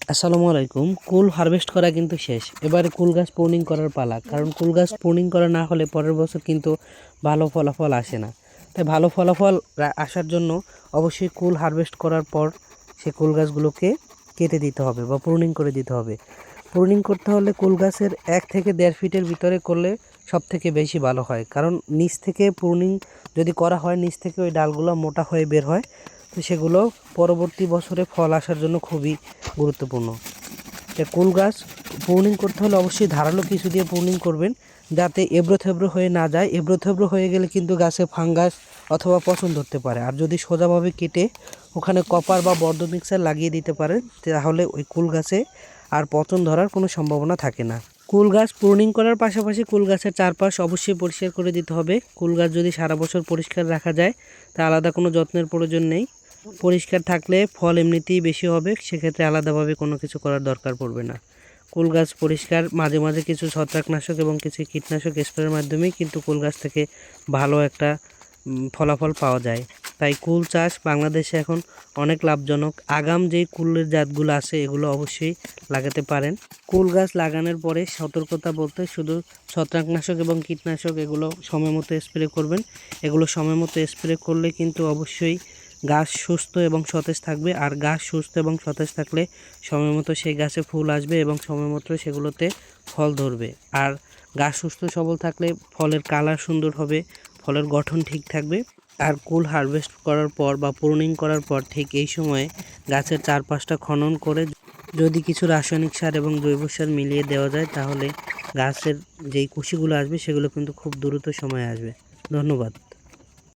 আসসালামু আলাইকুম। কুল হারভেস্ট করা কিন্তু শেষ। এবারে কুল গাছ প্রুনিং করার পালা। কারণ কুল গাছ প্রুনিং করা না হলে পরের বছর কিন্তু ভালো ফলাফল আসে না। তাই ভালো ফলাফল আসার জন্য অবশ্যই কুল হারভেস্ট করার পর সে কুল গাছগুলোকে কেটে দিতে হবে বা প্রুনিং করে দিতে হবে। প্রুনিং করতে হলে কুল গাছের 1 থেকে 1.5 ফিটের ভিতরে করলে সব থেকে বেশি ভালো হয়। কারণ নিচ থেকে প্রুনিং যদি করা হয়, নিচ থেকে ওই ডালগুলো মোটা হয়ে বের হয়, তো সেগুলো পরবর্তী বছরে ফল আসার জন্য খুবই গুরুত্বপূর্ণ। কুল গাছ প্রুনিং করতে হলে অবশ্যই ধারালো কিছু দিয়ে প্রুনিং করবেন, যাতে এবড়ো থেবড়ো হয়ে না যায়। এবড়ো থেবড়ো হয়ে গেলে কিন্তু গাছে ফাঙ্গাস অথবা পচন ধরতে পারে। আর যদি সোজাভাবে কেটে ওখানে কপার বা বর্ধ মিক্সার লাগিয়ে দিতে পারেন, তাহলে ওই কুল গাছে আর পচন ধরার কোনো সম্ভাবনা থাকে না। কুল গাছ প্রুনিং করার পাশাপাশি কুল গাছের চারপাশ অবশ্যই পরিষ্কার করে দিতে হবে। কুল গাছ যদি সারা বছর পরিষ্কার রাখা যায়, তা আলাদা কোনো যত্নের প্রয়োজন নেই। পরিষ্কার থাকলে ফল এমনিতেই বেশি হবে, সেক্ষেত্রে আলাদাভাবে কোনো কিছু করার দরকার পড়বে না। কুল গাছ পরিষ্কার, মাঝে মাঝে কিছু ছত্রাকনাশক এবং কিছু কীটনাশক স্প্রের মাধ্যমেই কিন্তু কুল গাছ থেকে ভালো একটা ফলাফল পাওয়া যায়। তাই কুল চাষ বাংলাদেশে এখন অনেক লাভজনক। আগাম যেই কুলের জাতগুলো আছে এগুলো অবশ্যই লাগাতে পারেন। কুল গাছ লাগানোর পরে সতর্কতা বলতে শুধু ছত্রাকনাশক এবং কীটনাশক এগুলো সময় মতো স্প্রে করবেন। এগুলো সময় মতো স্প্রে করলে কিন্তু অবশ্যই গাছ সুস্থ এবং সতেজ থাকবে। আর গাছ সুস্থ এবং সতেজ থাকলে সময় মতো সেই গাছে ফুল আসবে এবং সময় মতো সেগুলোতে ফল ধরবে। আর গাছ সুস্থ সবল থাকলে ফলের কালার সুন্দর হবে, ফলের গঠন ঠিক থাকবে। আর কুল হারভেস্ট করার পর বা প্রুনিং করার পর ঠিক এই সময়ে গাছের চারপাশটা খনন করে যদি কিছু রাসায়নিক সার এবং জৈব সার মিলিয়ে দেওয়া যায়, তাহলে গাছের যেই কুশিগুলো আসবে সেগুলো কিন্তু খুব দ্রুত সময়ে আসবে। ধন্যবাদ।